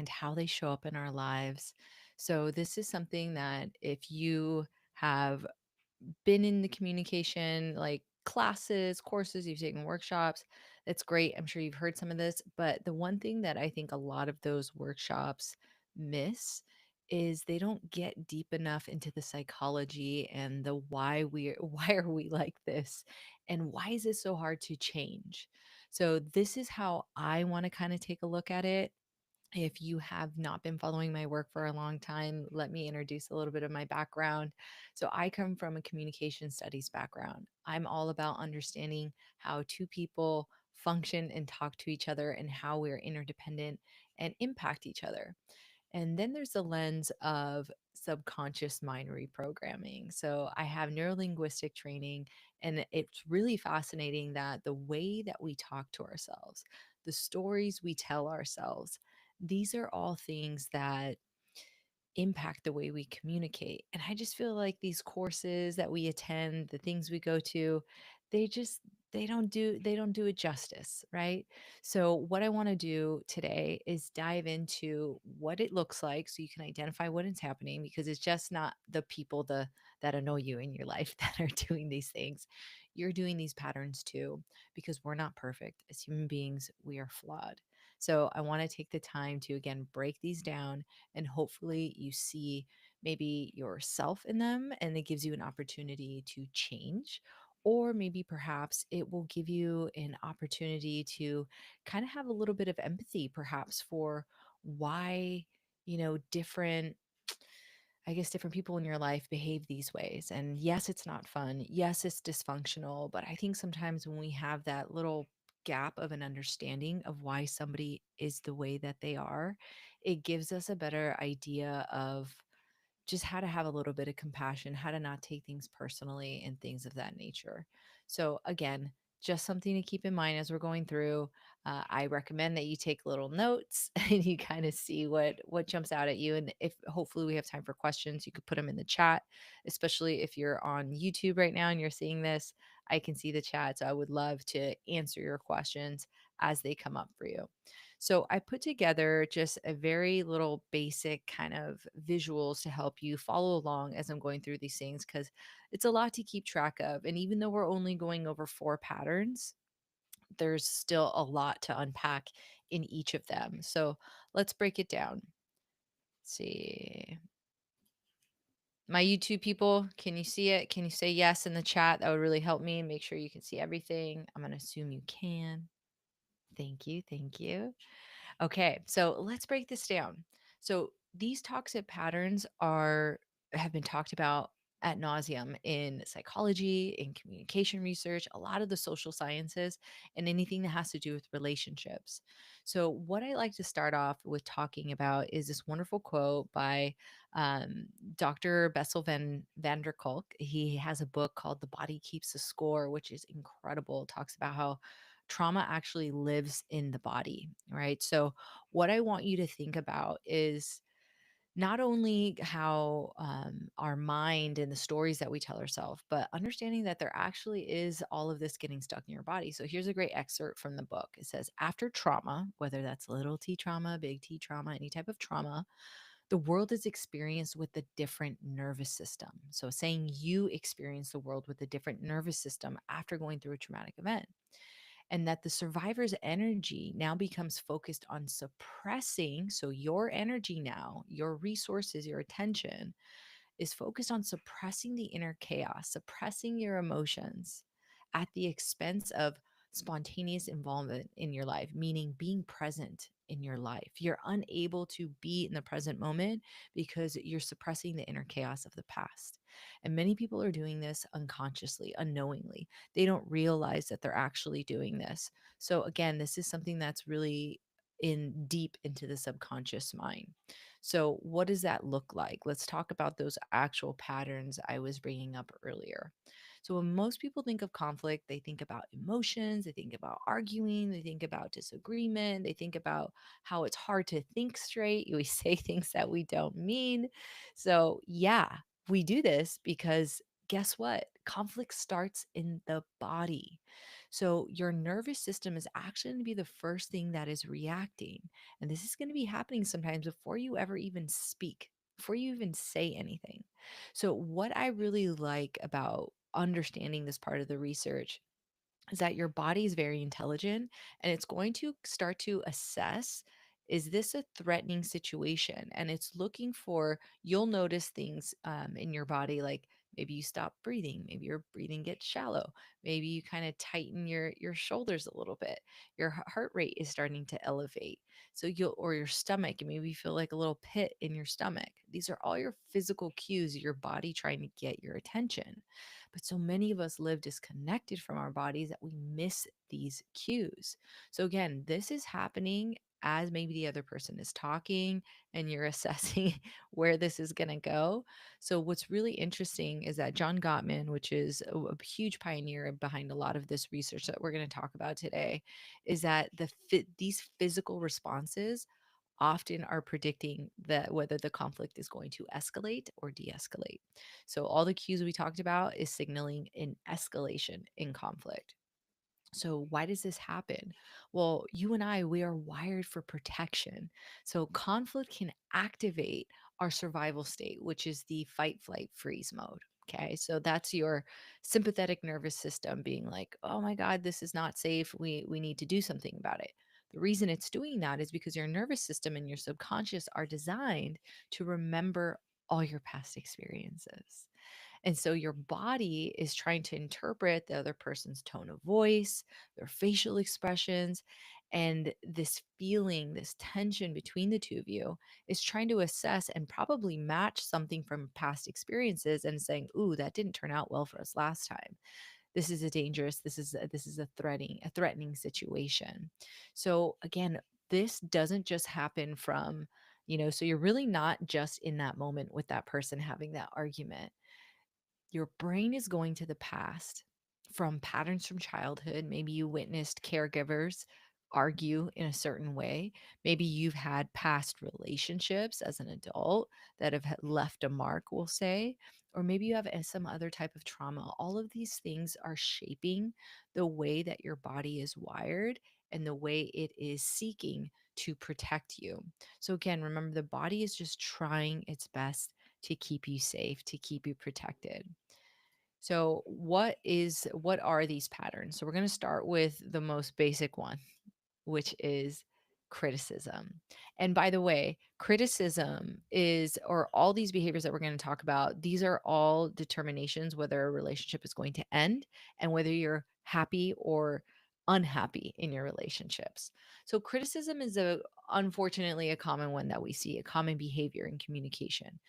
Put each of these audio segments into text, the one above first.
and how they show up in our lives. So, this is something that if you have been in the communication like classes, courses, you've taken workshops, that's great. I'm sure you've heard some of this, but the one thing that I think a lot of those workshops miss is they don't get deep enough into the psychology and the why we why are we like this and why is it so hard to change. So this is how I want to kind of take a look at it. If you have not been following my work for a long time, let me introduce a little bit of my background. So, I come from a communication studies background. I'm all about understanding how two people function and talk to each other and how we're interdependent and impact each other. And then there's the lens of subconscious mind reprogramming. So I have neurolinguistic training, and it's really fascinating that the way that we talk to ourselves, the stories we tell ourselves, these are all things that impact the way we communicate. And I just feel like these courses that we attend, the things we go to, they just they don't do it justice, right? So what I want to do today is dive into what it looks like so you can identify what is happening because it's just not the people that annoy you in your life that are doing these things. You're doing these patterns too because we're not perfect. As human beings, we are flawed. So I want to take the time to again break these down and hopefully you see maybe yourself in them and it gives you an opportunity to change, or maybe perhaps it will give you an opportunity to kind of have a little bit of empathy perhaps for why different, I guess, different people in your life behave these ways. And yes, it's not fun. Yes, it's dysfunctional. But I think sometimes when we have that little gap of an understanding of why somebody is the way that they are, it gives us a better idea of just how to have a little bit of compassion, how to not take things personally, and things of that nature. So, again, just something to keep in mind as we're going through. I recommend that you take little notes and you kind of see what jumps out at you. And if hopefully we have time for questions, you could put them in the chat, especially if you're on YouTube right now and you're seeing this. I can see the chat, so I would love to answer your questions as they come up for you. So I put together just a very little basic kind of visuals to help you follow along as I'm going through these things because it's a lot to keep track of. And even though we're only going over four patterns, there's still a lot to unpack in each of them. So let's break it down. Let's see. My YouTube people, can you see it? Can you say yes in the chat? That would really help me. Make sure you can see everything. I'm going to assume you can. Thank you. Thank you. Okay, so let's break this down. So these toxic patterns are have been talked about at nauseum in psychology, in communication research, a lot of the social sciences, and anything that has to do with relationships. So what I like to start off with talking about is this wonderful quote by Dr. Bessel van der Kolk. He has a book called The Body Keeps the Score, which is incredible. It talks about how trauma actually lives in the body, right? So, what I want you to think about is not only how our mind and the stories that we tell ourselves, but understanding that there actually is all of this getting stuck in your body. So, here's a great excerpt from the book. It says, after trauma, whether that's little t trauma, big T trauma, any type of trauma, the world is experienced with a different nervous system. So, saying you experience the world with a different nervous system after going through a traumatic event, and that the survivor's energy now becomes focused on suppressing. So, your energy now, your resources, your attention is focused on suppressing the inner chaos, suppressing your emotions at the expense of spontaneous involvement in your life, meaning being present in your life. You're unable to be in the present moment because you're suppressing the inner chaos of the past. And many people are doing this unconsciously, unknowingly. They don't realize that they're actually doing this. So, again, this is something that's really in deep into the subconscious mind. So, what does that look like? Let's talk about those actual patterns I was bringing up earlier. So, when most people think of conflict, they think about emotions, they think about arguing, they think about disagreement, they think about how it's hard to think straight. We say things that we don't mean. So, yeah, we do this because guess what? Conflict starts in the body. So your nervous system is actually going to be the first thing that is reacting. And this is going to be happening sometimes before you ever even speak, before you even say anything. So, what I really like about understanding this part of the research is that your body is very intelligent and it's going to start to assess, is this a threatening situation? And it's looking for, you'll notice things in your body, like maybe you stop breathing, maybe your breathing gets shallow, maybe you kind of tighten your shoulders a little bit, your heart rate is starting to elevate. So you'll, or your stomach, and maybe you feel like a little pit in your stomach. These are all your physical cues, your body trying to get your attention. But so many of us live disconnected from our bodies that we miss these cues. So, again, this is happening as maybe the other person is talking and you're assessing where this is going to go. So, what's really interesting is that John Gottman, which is a huge pioneer behind a lot of this research that we're going to talk about today, is that these physical responses often are predicting that whether the conflict is going to escalate or de-escalate. So all the cues we talked about is signaling an escalation in conflict. So, why does this happen? Well, you and I, we are wired for protection. So, conflict can activate our survival state, which is the fight, flight, freeze mode. Okay. So, that's your sympathetic nervous system being like, oh my God, this is not safe. We need to do something about it. The reason it's doing that is because your nervous system and your subconscious are designed to remember all your past experiences. And so your body is trying to interpret the other person's tone of voice, their facial expressions, and this feeling, this tension between the two of you is trying to assess and probably match something from past experiences and saying, "Ooh, that didn't turn out well for us last time. This is a dangerous, this is a threatening situation." So again, this doesn't just happen from, so you're really not just in that moment with that person having that argument. Your brain is going to the past from patterns from childhood. Maybe you witnessed caregivers argue in a certain way. Maybe you've had past relationships as an adult that have left a mark, we'll say. Or maybe you have some other type of trauma. All of these things are shaping the way that your body is wired and the way it is seeking to protect you. So, again, remember the body is just trying its best to keep you safe, to keep you protected. So, what are these patterns? So, we're going to start with the most basic one, which is criticism. And by the way, criticism is, or all these behaviors that we're going to talk about, these are all determinations whether a relationship is going to end and whether you're happy or unhappy in your relationships. So criticism is unfortunately a common one that we see, a common behavior in communication.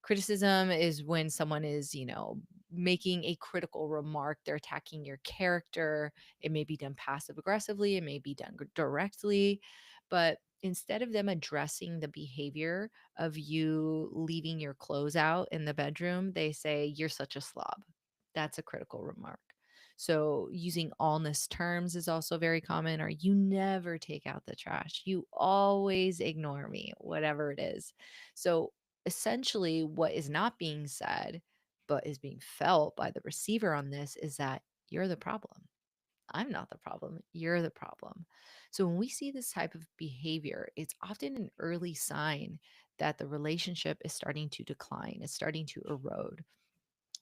Criticism is when someone is, making a critical remark, they're attacking your character. It may be done passive aggressively, it may be done directly, but instead of them addressing the behavior of you leaving your clothes out in the bedroom, they say, "You're such a slob." That's a critical remark. So, using allness terms is also very common, or "you never take out the trash, you always ignore me," whatever it is. So, essentially what is not being said but is being felt by the receiver on this is that you're the problem. I'm not the problem. You're the problem. So when we see this type of behavior, it's often an early sign that the relationship is starting to decline, it's starting to erode.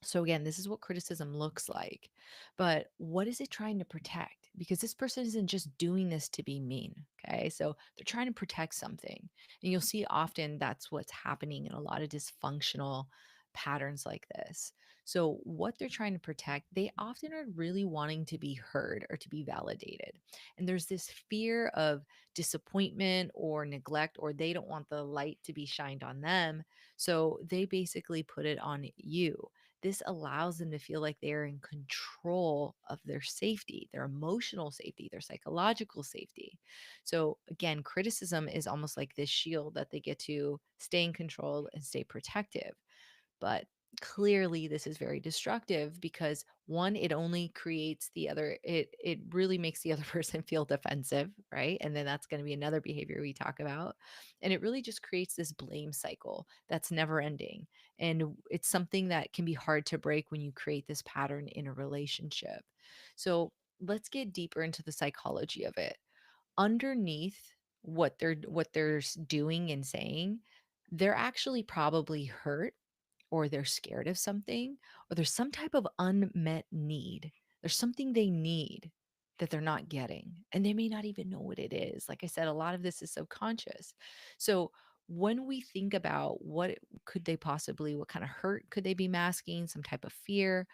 So again, this is what criticism looks like. But what is it trying to protect? Because this person isn't just doing this to be mean. Okay. So they're trying to protect something. And you'll see often that's what's happening in a lot of dysfunctional patterns like this. So what they're trying to protect, they often are really wanting to be heard or to be validated. And there's this fear of disappointment or neglect, or they don't want the light to be shined on them. So they basically put it on you. This allows them to feel like they're in control of their safety, their emotional safety, their psychological safety. So, again, criticism is almost like this shield that they get to stay in control and stay protective. But clearly this is very destructive because one, it only creates the other, it really makes the other person feel defensive, right? And then that's going to be another behavior we talk about. And it really just creates this blame cycle that's never ending. And it's something that can be hard to break when you create this pattern in a relationship. So let's get deeper into the psychology of it. Underneath what they're doing and saying, they're actually probably hurt, or they're scared of something, or there's some type of unmet need. There's something they need that they're not getting, and they may not even know what it is. Like I said, a lot of this is subconscious. So when we think about could they possibly, what kind of hurt could they be masking, some type of fear,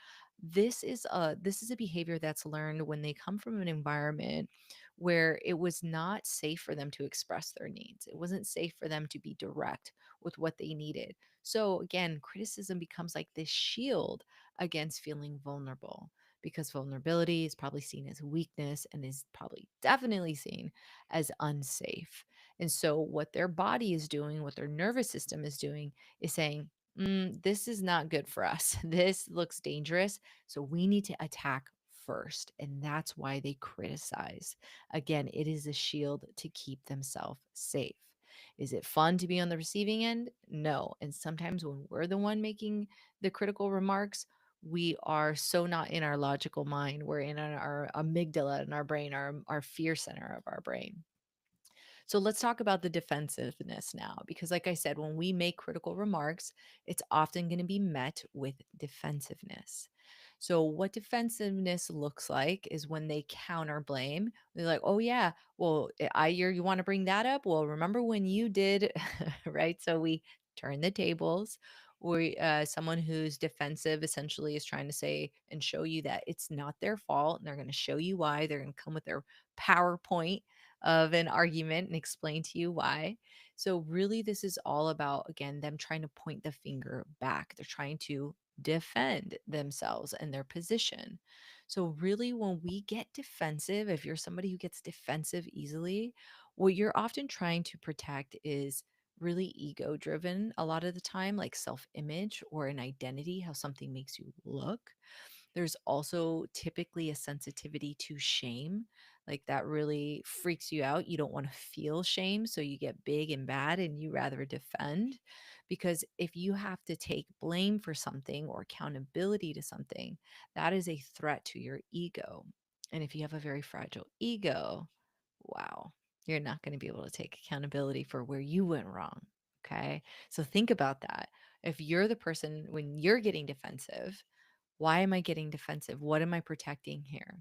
this is a behavior that's learned when they come from an environment where it was not safe for them to express their needs. It wasn't safe for them to be direct with what they needed. So again, criticism becomes like this shield against feeling vulnerable, because vulnerability is probably seen as weakness and is probably definitely seen as unsafe. And so, what their body is doing, what their nervous system is doing, is saying, this is not good for us. This looks dangerous. So, we need to attack first. And that's why they criticize. Again, it is a shield to keep themselves safe. Is it fun to be on the receiving end? No. And sometimes when we're the one making the critical remarks, we are so not in our logical mind. We're in our amygdala in our brain, our fear center of our brain. So let's talk about the defensiveness now, because, like I said, when we make critical remarks, it's often going to be met with defensiveness. So, what defensiveness looks like is when they counter blame. They're like, "Oh yeah, well, you want to bring that up? Well, remember when you did, right?" So we turn the tables. Or someone who's defensive essentially is trying to say and show you that it's not their fault, and they're going to show you why. They're going to come with their PowerPoint of an argument and explain to you why. So, really, this is all about, again, them trying to point the finger back. They're trying to defend themselves and their position. So, really, when we get defensive, if you're somebody who gets defensive easily, what you're often trying to protect is really ego driven a lot of the time, like self image or an identity, how something makes you look. There's also typically a sensitivity to shame, like that really freaks you out. You don't want to feel shame, so you get big and bad and you rather defend. Because if you have to take blame for something or accountability to something, that is a threat to your ego. And if you have a very fragile ego, wow, you're not going to be able to take accountability for where you went wrong. Okay. So think about that. If you're the person when you're getting defensive, why am I getting defensive? What am I protecting here?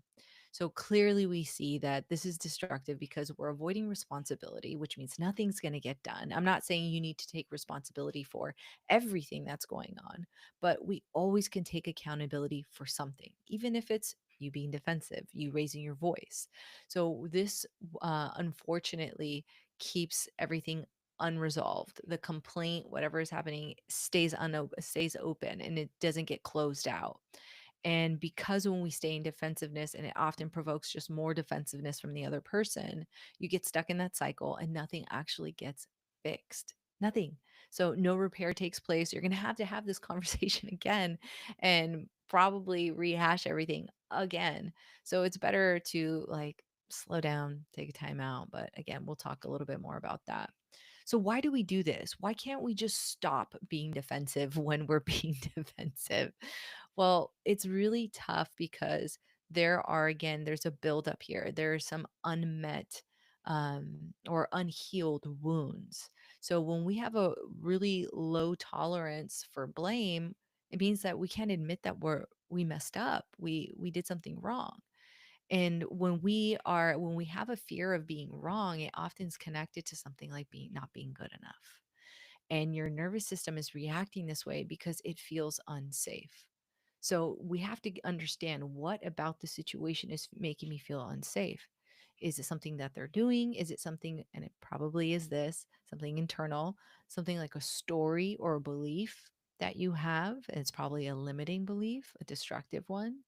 So clearly, we see that this is destructive because we're avoiding responsibility, which means nothing's going to get done. I'm not saying you need to take responsibility for everything that's going on, but we always can take accountability for something, even if it's you being defensive, you raising your voice. So, this unfortunately keeps everything unresolved. The complaint, whatever is happening, stays open and it doesn't get closed out. And because when we stay in defensiveness, and it often provokes just more defensiveness from the other person, you get stuck in that cycle and nothing actually gets fixed. Nothing. So no repair takes place. You're going to have this conversation again and probably rehash everything again. So it's better to like slow down, take a time out. But again, we'll talk a little bit more about that. So why do we do this? Why can't we just stop being defensive when we're being defensive? Well, it's really tough because there's a buildup here. There are some unmet or unhealed wounds. So when we have a really low tolerance for blame, it means that we can't admit that we messed up. We did something wrong. And when we have a fear of being wrong, it often is connected to something like being not being good enough. And your nervous system is reacting this way because it feels unsafe. So we have to understand what about the situation is making me feel unsafe. Is it something that they're doing? Is it something, and it probably is this, something internal, something like a story or a belief that you have? And it's probably a limiting belief, a destructive one.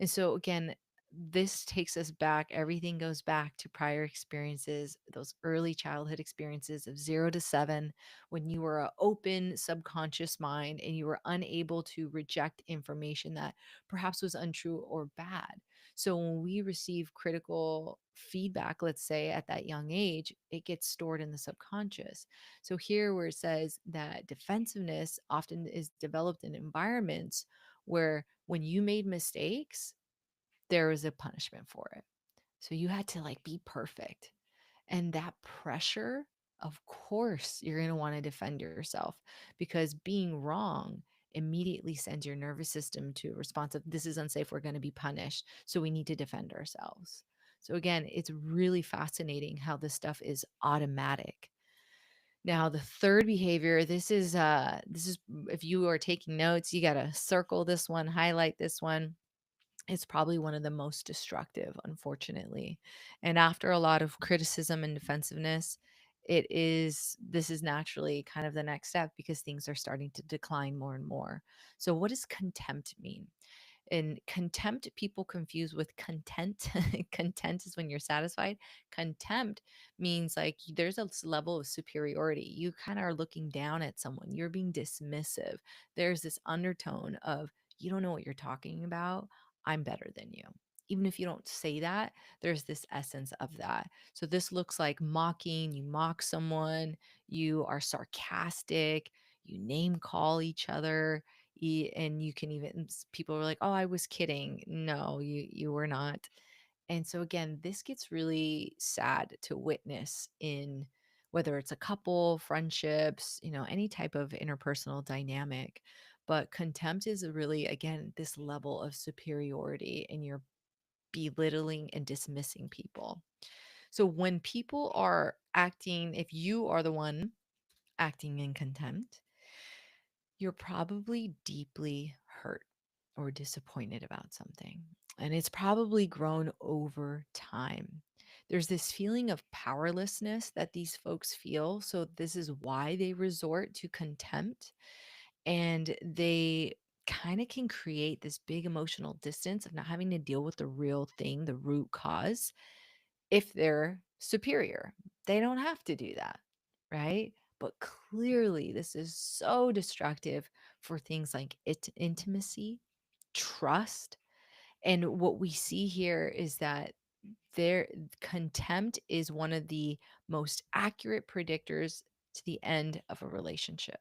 And so, again, this takes us back. Everything goes back to prior experiences, those early childhood experiences of 0 to 7, when you were an open subconscious mind and you were unable to reject information that perhaps was untrue or bad. So, when we receive critical feedback, let's say at that young age, it gets stored in the subconscious. So, here where it says that defensiveness often is developed in environments where when you made mistakes, there was a punishment for it. So you had to like be perfect. And that pressure, of course, you're going to want to defend yourself because being wrong immediately sends your nervous system to a response of this is unsafe. We're going to be punished. So we need to defend ourselves. So again, it's really fascinating how this stuff is automatic. Now, the third behavior, this is if you are taking notes, you got to circle this one, highlight this one. It's probably one of the most destructive, unfortunately. And after a lot of criticism and defensiveness, this is naturally kind of the next step because things are starting to decline more and more. So what does contempt mean? And contempt people confuse with content. Content is when you're satisfied. Contempt means like there's a level of superiority. You kind of are looking down at someone, you're being dismissive. There's this undertone of, you don't know what you're talking about. I'm better than you. Even if you don't say that, there's this essence of that. So this looks like mocking, you mock someone, you are sarcastic, you name call each other, and you can even people were like, "Oh, I was kidding." No, you were not. And so again, this gets really sad to witness in whether it's a couple, friendships, any type of interpersonal dynamic. But contempt is really again this level of superiority and you're belittling and dismissing people. So when people are acting, if you are the one acting in contempt, you're probably deeply hurt or disappointed about something. And it's probably grown over time. There's this feeling of powerlessness that these folks feel. So, this is why they resort to contempt. And they kind of can create this big emotional distance of not having to deal with the real thing, the root cause, if they're superior. They don't have to do that, right? But clearly, this is so destructive for things like intimacy, trust. And what we see here is that their contempt is one of the most accurate predictors to the end of a relationship.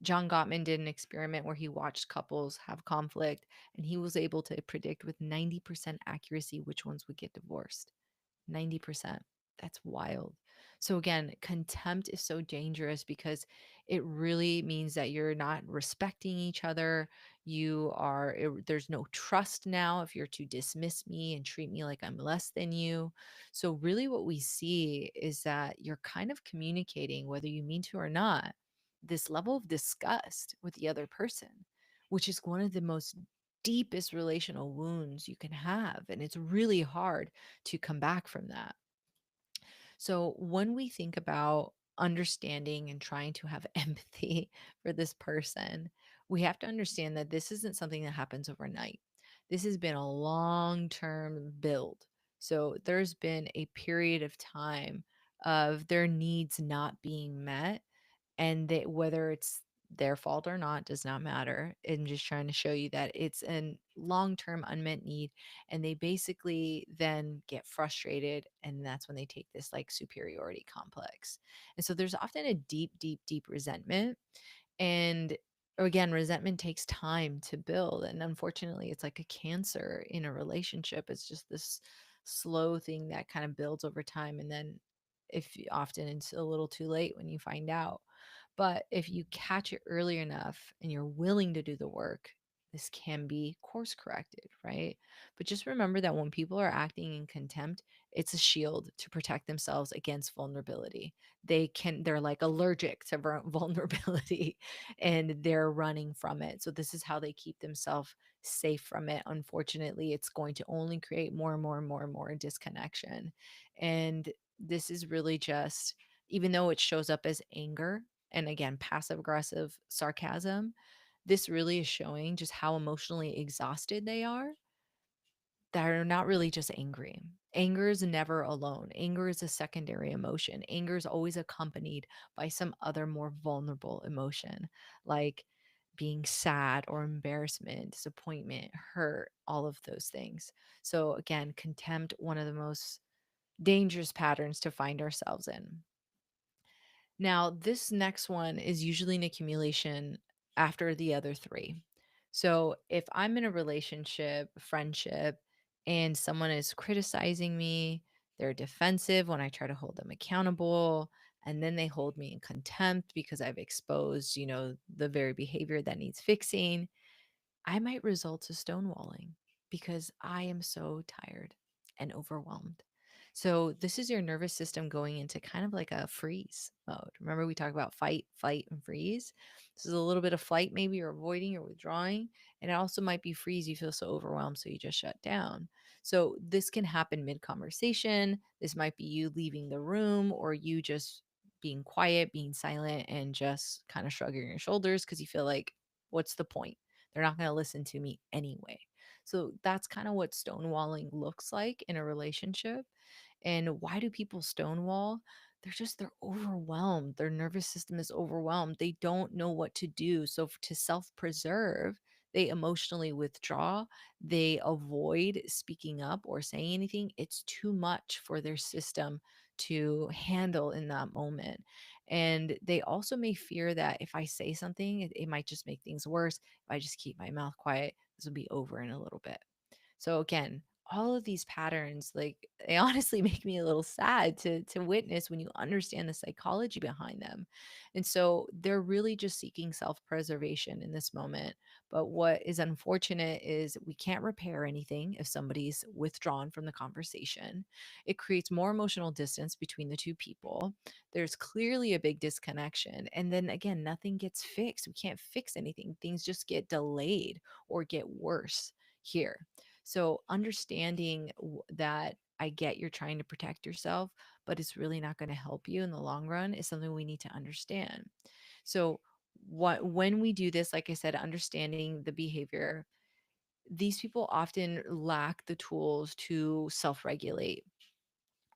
John Gottman did an experiment where he watched couples have conflict and he was able to predict with 90% accuracy which ones would get divorced. 90%. That's wild. So again, contempt is so dangerous because it really means that you're not respecting each other. There's no trust now if you're to dismiss me and treat me like I'm less than you. So really what we see is that you're kind of communicating, whether you mean to or not, this level of disgust with the other person, which is one of the most deepest relational wounds you can have. And it's really hard to come back from that. So when we think about understanding and trying to have empathy for this person, we have to understand that this isn't something that happens overnight. This has been a long term build. So there's been a period of time of their needs not being met, and that whether it's their fault or not does not matter. I'm just trying to show you that it's a long-term unmet need, and they basically then get frustrated, and that's when they take this like superiority complex. And so there's often a deep, deep, deep resentment. And again, resentment takes time to build. And unfortunately, it's like a cancer in a relationship. It's just this slow thing that kind of builds over time. And then often it's a little too late when you find out. But if you catch it early enough and you're willing to do the work, this can be course corrected, right? But just remember that when people are acting in contempt, it's a shield to protect themselves against vulnerability. They're like allergic to vulnerability and they're running from it. So this is how they keep themselves safe from it. Unfortunately, it's going to only create more and more and more and more disconnection. And this is really just, even though it shows up as anger and again, passive aggressive sarcasm, this really is showing just how emotionally exhausted they are, that are not really just angry. Anger is never alone. Anger is a secondary emotion. Anger is always accompanied by some other more vulnerable emotion, like being sad or embarrassment, disappointment, hurt, all of those things. So, again, contempt, one of the most dangerous patterns to find ourselves in. Now, this next one is usually an accumulation after the other three. So, if I'm in a relationship, friendship, and someone is criticizing me, they're defensive when I try to hold them accountable, and then they hold me in contempt because I've exposed, the very behavior that needs fixing, I might result to stonewalling because I am so tired and overwhelmed. So, this is your nervous system going into kind of like a freeze mode. Remember, we talk about fight, flight, and freeze. This is a little bit of flight, maybe you're avoiding or withdrawing. And it also might be freeze. You feel so overwhelmed, so you just shut down. So, this can happen mid conversation. This might be you leaving the room or you just being quiet, being silent, and just kind of shrugging your shoulders because you feel like, what's the point? They're not going to listen to me anyway. So that's kind of what stonewalling looks like in a relationship. And why do people stonewall? They're overwhelmed. Their nervous system is overwhelmed. They don't know what to do. So to self-preserve, they emotionally withdraw. They avoid speaking up or saying anything. It's too much for their system to handle in that moment. And they also may fear that if I say something, it might just make things worse. If I just keep my mouth quiet, this will be over in a little bit. So again, all of these patterns, like they honestly make me a little sad to witness when you understand the psychology behind them. And so they're really just seeking self-preservation in this moment. But what is unfortunate is we can't repair anything if somebody's withdrawn from the conversation. It creates more emotional distance between the two people. There's clearly a big disconnection. And then again, nothing gets fixed. We can't fix anything. Things just get delayed or get worse here. So understanding that I get you're trying to protect yourself, but it's really not going to help you in the long run is something we need to understand. So what when we do this, like I said, understanding the behavior, these people often lack the tools to self-regulate.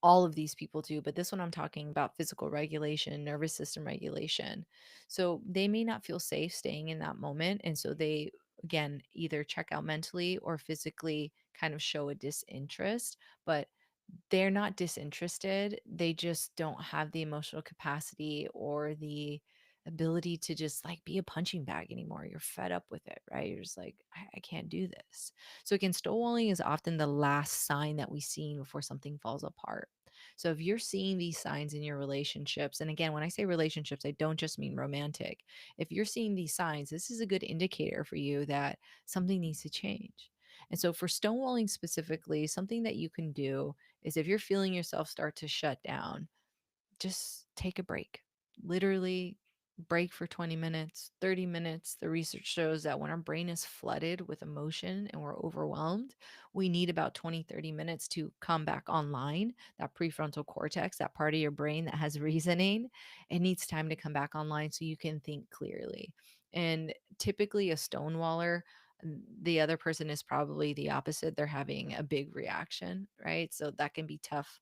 All of these people do, but this one I'm talking about physical regulation, nervous system regulation. So they may not feel safe staying in that moment. And so they, again, either check out mentally or physically kind of show a disinterest. But they're not disinterested. They just don't have the emotional capacity or the ability to just like be a punching bag anymore. You're fed up with it, right? You're just like, I can't do this. So again, stonewalling is often the last sign that we see before something falls apart. So if you're seeing these signs in your relationships, and again, when I say relationships, I don't just mean romantic. If you're seeing these signs, this is a good indicator for you that something needs to change. And so for stonewalling specifically, something that you can do is if you're feeling yourself start to shut down, just take a break. Literally break for 20 minutes, 30 minutes. The research shows that when our brain is flooded with emotion and we're overwhelmed, we need about 20, 30 minutes to come back online. That prefrontal cortex, that part of your brain that has reasoning, it needs time to come back online so you can think clearly. And typically, a stonewaller, the other person is probably the opposite. They're having a big reaction, right? So that can be tough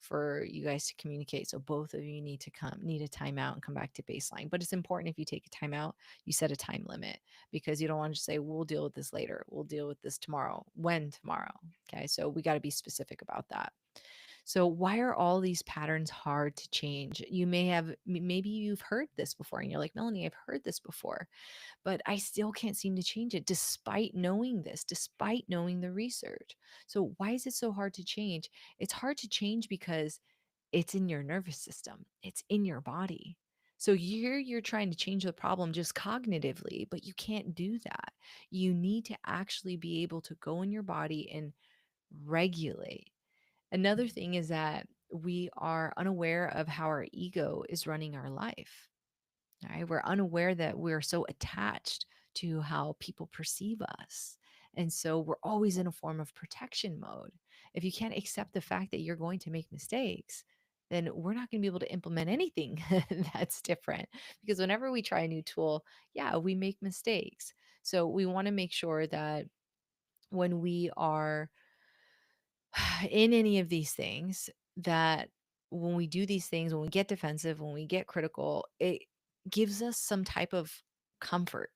for you guys to communicate. So both of you need a timeout and come back to baseline. But it's important if you take a timeout, you set a time limit because you don't want to just say, we'll deal with this later. We'll deal with this tomorrow. When tomorrow? Okay. So we got to be specific about that. So why are all these patterns hard to change? You may have, maybe you've heard this before and you're like, Melanie, I've heard this before, but I still can't seem to change it despite knowing this, despite knowing the research. So why is it so hard to change? It's hard to change because it's in your nervous system. It's in your body. So you're trying to change the problem just cognitively, but you can't do that. You need to actually be able to go in your body and regulate. Another thing is that we are unaware of how our ego is running our life. Right? We're unaware that we're so attached to how people perceive us. And so we're always in a form of protection mode. If you can't accept the fact that you're going to make mistakes, then we're not going to be able to implement anything that's different. Because whenever we try a new tool, yeah, we make mistakes. So we want to make sure that when we are in any of these things, that when we do these things, when we get defensive, when we get critical, it gives us some type of comfort.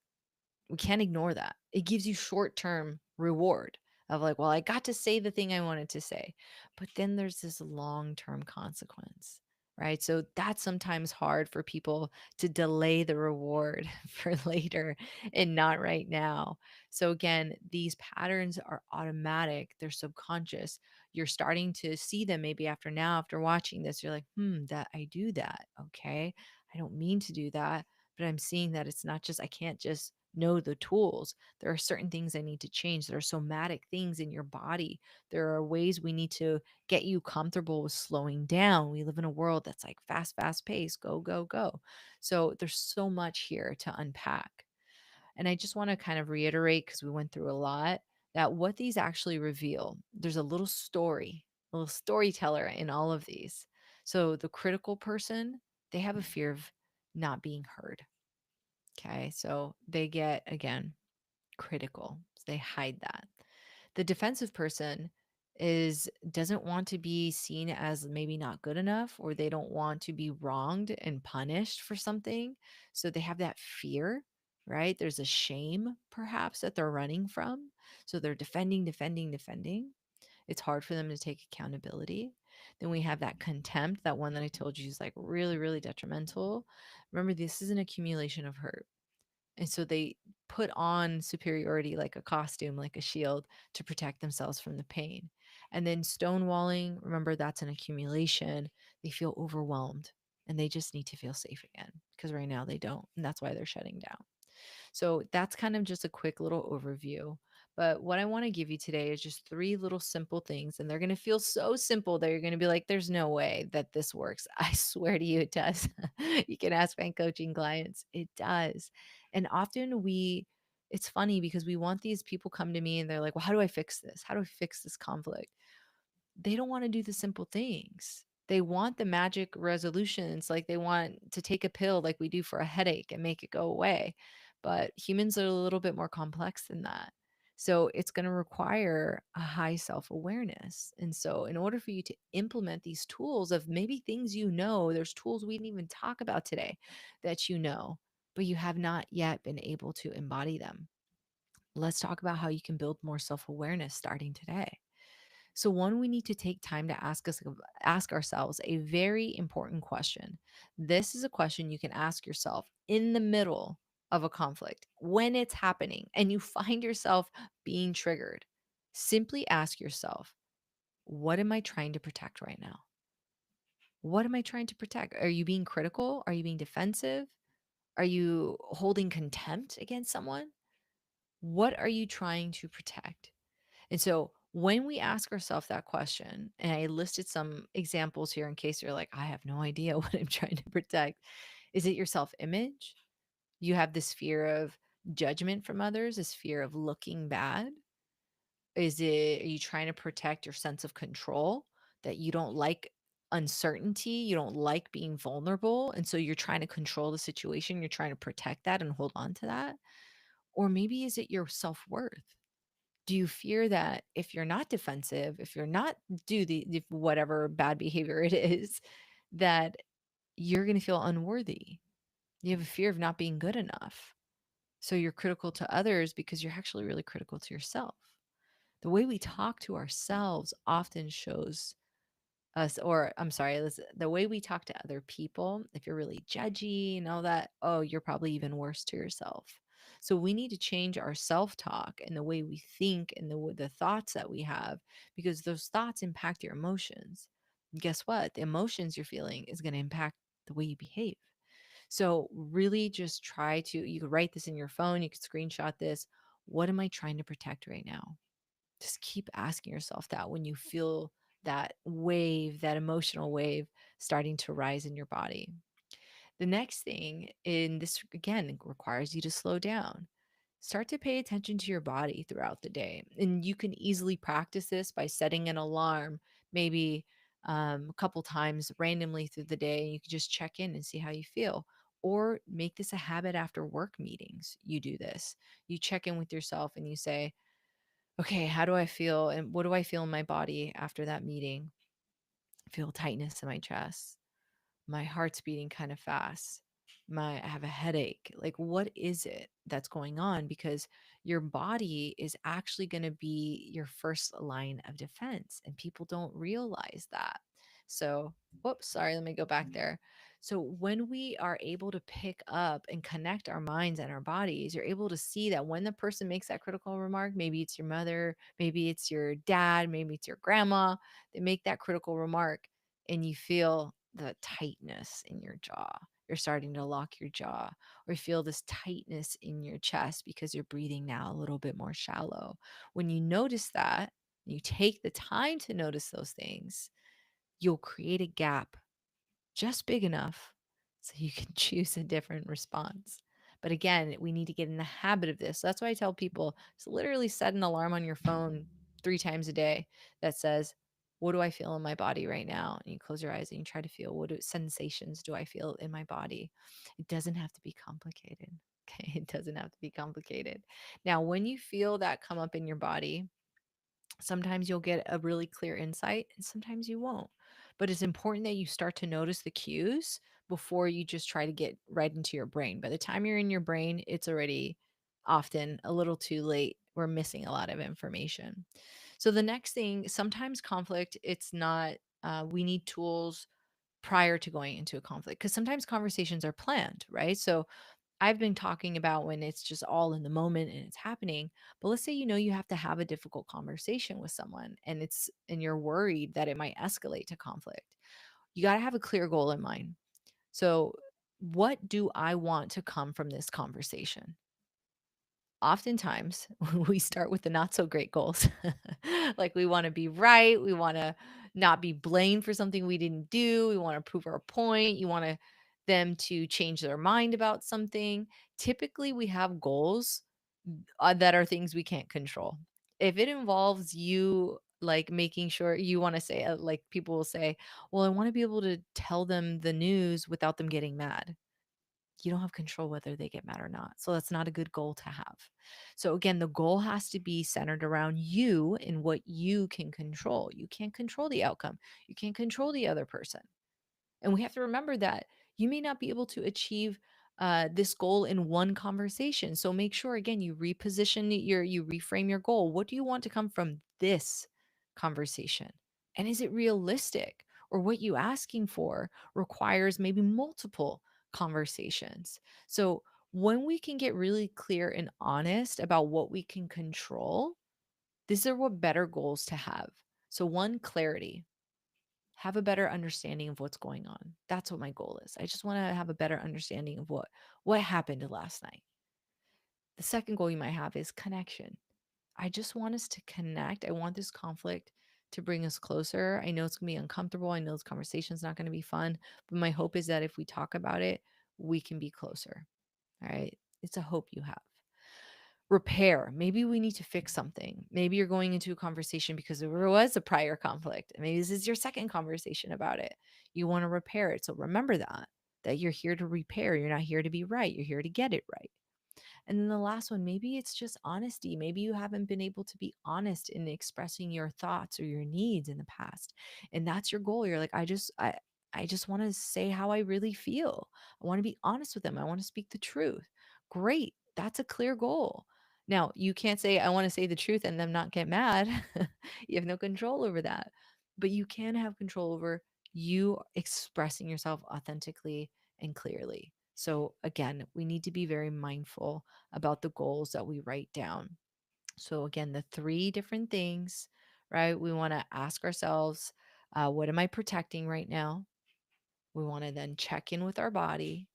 We can't ignore that. It gives you short term reward of like, well, I got to say the thing I wanted to say. But then there's this long term consequence, right? So that's sometimes hard for people to delay the reward for later and not right now. So again, these patterns are automatic, they're subconscious. You're starting to see them maybe after now, after watching this, you're like, that I do that. Okay. I don't mean to do that, but I'm seeing that it's not just, I can't just know the tools. There are certain things I need to change. There are somatic things in your body. There are ways we need to get you comfortable with slowing down. We live in a world that's like fast, fast paced, go, go, go. So there's so much here to unpack. And I just want to kind of reiterate, because we went through a lot, that what these actually reveal, there's a little story, a little storyteller in all of these. So the critical person, they have a fear of not being heard. Okay. So they get, again, critical. So they hide that. The defensive person is doesn't want to be seen as maybe not good enough, or they don't want to be wronged and punished for something. So they have that fear, right? There's a shame perhaps that they're running from. So they're defending, defending, defending. It's hard for them to take accountability. Then we have that contempt, that one that I told you is like really, really detrimental. Remember, this is an accumulation of hurt. And so they put on superiority like a costume, like a shield to protect themselves from the pain. And then stonewalling, remember that's an accumulation. They feel overwhelmed and they just need to feel safe again because right now they don't. And that's why they're shutting down. So that's kind of just a quick little overview. But what I want to give you today is just three little simple things. And they're going to feel so simple that you're going to be like, there's no way that this works. I swear to you, it does. You can ask my coaching clients. It does. And often it's funny because we want these people come to me and they're like, well, how do I fix this? How do I fix this conflict? They don't want to do the simple things. They want the magic resolutions, like they want to take a pill like we do for a headache and make it go away. But humans are a little bit more complex than that. So it's going to require a high self awareness. And so, in order for you to implement these tools of maybe things there's tools we didn't even talk about today that but you have not yet been able to embody them. Let's talk about how you can build more self awareness starting today. So one, we need to take time to ask ourselves a very important question. This is a question you can ask yourself in the middle of a conflict when it's happening and you find yourself being triggered. Simply ask yourself, what am I trying to protect right now? What am I trying to protect? Are you being critical? Are you being defensive? Are you holding contempt against someone? What are you trying to protect? And so when we ask ourselves that question, and I listed some examples here in case you're like, I have no idea what I'm trying to protect. Is it your self image? You have this fear of judgment from others, this fear of looking bad? Are you trying to protect your sense of control, that you don't like uncertainty? You don't like being vulnerable. And so you're trying to control the situation. You're trying to protect that and hold on to that. Or maybe is it your self worth? Do you fear that if you're not defensive, if you're not do the whatever bad behavior it is, that you're going to feel unworthy? You have a fear of not being good enough. So you're critical to others because you're actually really critical to yourself. The way we talk to ourselves often shows us, or I'm sorry, the way we talk to other people, if you're really judgy and all that, oh, you're probably even worse to yourself. So we need to change our self-talk and the way we think and the thoughts that we have, because those thoughts impact your emotions. And guess what? The emotions you're feeling is going to impact the way you behave. So really just you could write this in your phone, you could screenshot this. What am I trying to protect right now? Just keep asking yourself that when you feel that wave, that emotional wave starting to rise in your body. The next thing, and this again requires you to slow down. Start to pay attention to your body throughout the day. And you can easily practice this by setting an alarm, maybe a couple times randomly through the day. And you can just check in and see how you feel. Or make this a habit after work meetings. You do this. You check in with yourself and you say, okay, how do I feel? And what do I feel in my body after that meeting? I feel tightness in my chest. My heart's beating kind of fast. I have a headache. Like, what is it that's going on? Because your body is actually going to be your first line of defense, and people don't realize that. So, whoops, sorry, let me go back there. So, when we are able to pick up and connect our minds and our bodies, you're able to see that when the person makes that critical remark, maybe it's your mother, maybe it's your dad, maybe it's your grandma, they make that critical remark and you feel the tightness in your jaw. You're starting to lock your jaw, or you feel this tightness in your chest because you're breathing now a little bit more shallow. When you notice that, you take the time to notice those things, you'll create a gap just big enough so you can choose a different response. But again, we need to get in the habit of this. So that's why I tell people to literally set an alarm on your phone 3 times a day that says, what do I feel in my body right now? And you close your eyes and you try to feel sensations do I feel in my body? It doesn't have to be complicated. Okay. It doesn't have to be complicated. Now, when you feel that come up in your body, sometimes you'll get a really clear insight and sometimes you won't. But it's important that you start to notice the cues before you just try to get right into your brain. By the time you're in your brain, it's already often a little too late. We're missing a lot of information. So the next thing, sometimes conflict, it's not, we need tools prior to going into a conflict because sometimes conversations are planned, right? So I've been talking about when it's just all in the moment and it's happening. But let's say you have to have a difficult conversation with someone and you're worried that it might escalate to conflict. You got to have a clear goal in mind. So, what do I want to come from this conversation? Oftentimes we start with the not so great goals. Like we want to be right, we want to not be blamed for something we didn't do, we want to prove our point, you want to them to change their mind about something. Typically we have goals that are things we can't control. If it involves you like making sure you want to say like people will say, well, I want to be able to tell them the news without them getting mad. You don't have control whether they get mad or not. So that's not a good goal to have. So again, the goal has to be centered around you and what you can control. You can't control the outcome. You can't control the other person. And we have to remember that you may not be able to achieve this goal in one conversation. So make sure again you reframe your goal. What do you want to come from this conversation? And is it realistic? Or what you asking for requires maybe multiple conversations. So when we can get really clear and honest about what we can control, these are what better goals to have. So one, clarity, have a better understanding of what's going on. That's what my goal is. I just want to have a better understanding of what happened last night. The second goal you might have is connection. I just want us to connect. I want this conflict to bring us closer. I know it's going to be uncomfortable. I know this conversation's not going to be fun, but my hope is that if we talk about it, we can be closer. All right? It's a hope you have. Repair. Maybe we need to fix something. Maybe you're going into a conversation because there was a prior conflict. Maybe this is your second conversation about it. You want to repair it. So remember that you're here to repair. You're not here to be right. You're here to get it right. And then the last one, maybe it's just honesty. Maybe you haven't been able to be honest in expressing your thoughts or your needs in the past. And that's your goal. You're like, I just want to say how I really feel. I want to be honest with them. I want to speak the truth. Great. That's a clear goal. Now, you can't say I want to say the truth and them not get mad. You have no control over that. But you can have control over you expressing yourself authentically and clearly. So, again, we need to be very mindful about the goals that we write down. So, again, the three different things, right? We want to ask ourselves, what am I protecting right now? We want to then check in with our body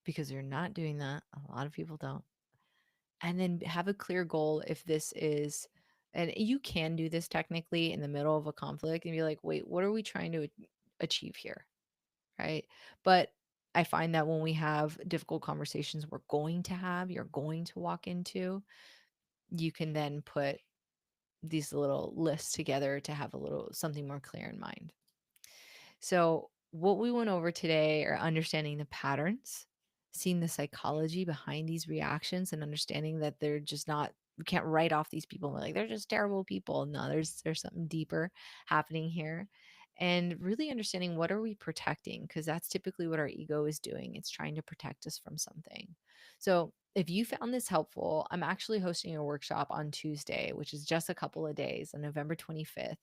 because you're not doing that. A lot of people don't. And then have a clear goal if this is, and you can do this technically in the middle of a conflict and be like, wait, what are we trying to achieve here? Right? But I find that when we have difficult conversations you're going to walk into, you can then put these little lists together to have a little something more clear in mind. So, what we went over today are understanding the patterns, seeing the psychology behind these reactions, and understanding that they're just not, we can't write off these people and be like, they're just terrible people. No, there's something deeper happening here. And really understanding what are we protecting? Because that's typically what our ego is doing. It's trying to protect us from something. So if you found this helpful, I'm actually hosting a workshop on Tuesday, which is just a couple of days on November 25th.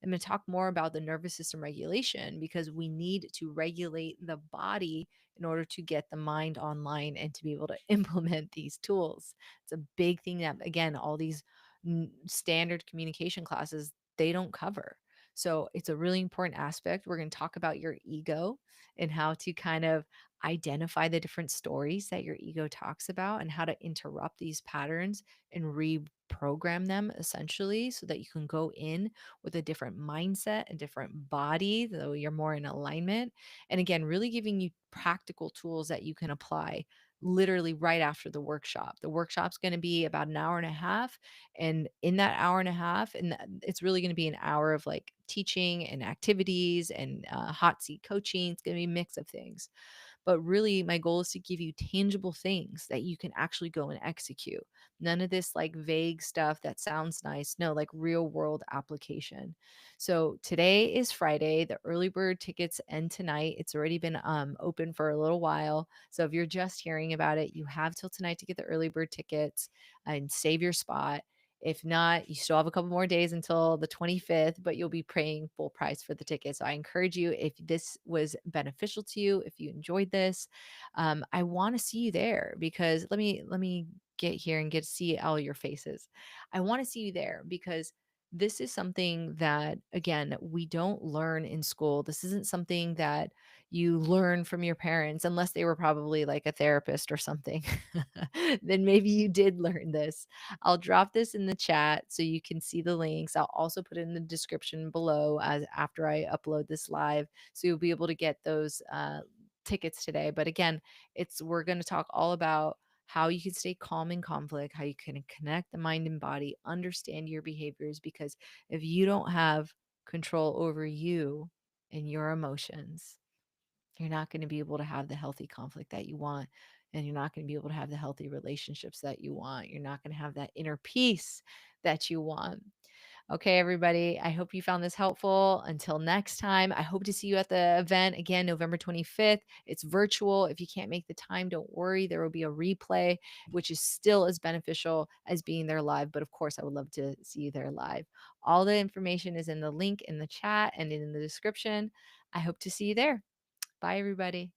I'm going to talk more about the nervous system regulation because we need to regulate the body in order to get the mind online and to be able to implement these tools. It's a big thing that, again, all these standard communication classes, they don't cover. So it's a really important aspect. We're going to talk about your ego and how to kind of identify the different stories that your ego talks about and how to interrupt these patterns and reprogram them essentially so that you can go in with a different mindset, a different body, though you're more in alignment. And again, really giving you practical tools that you can apply literally right after the workshop. The workshop's going to be about an hour and a half. And in that hour and a half, it's really going to be an hour of like teaching and activities and hot seat coaching. It's going to be a mix of things. But really, my goal is to give you tangible things that you can actually go and execute. None of this like vague stuff that sounds nice. No, like real world application. So today is Friday. The early bird tickets end tonight. It's already been open for a little while. So if you're just hearing about it, you have till tonight to get the early bird tickets and save your spot. If not, you still have a couple more days until the 25th, but you'll be paying full price for the ticket. So I encourage you, if this was beneficial to you, if you enjoyed this, I want to see you there because let me get here and get to see all your faces. I want to see you there because this is something that again we don't learn in school. This isn't something that you learn from your parents unless they were probably like a therapist or something. Then maybe you did learn this. I'll drop this in the chat so you can see the links. I'll also put it in the description below as after I upload this live, so you'll be able to get those tickets today. But again, it's we're going to talk all about how you can stay calm in conflict, how you can connect the mind and body, understand your behaviors. Because if you don't have control over you and your emotions, you're not going to be able to have the healthy conflict that you want. And you're not going to be able to have the healthy relationships that you want. You're not going to have that inner peace that you want. Okay, everybody. I hope you found this helpful. Until next time, I hope to see you at the event again, November 25th. It's virtual. If you can't make the time, don't worry. There will be a replay, which is still as beneficial as being there live. But of course, I would love to see you there live. All the information is in the link in the chat and in the description. I hope to see you there. Bye, everybody.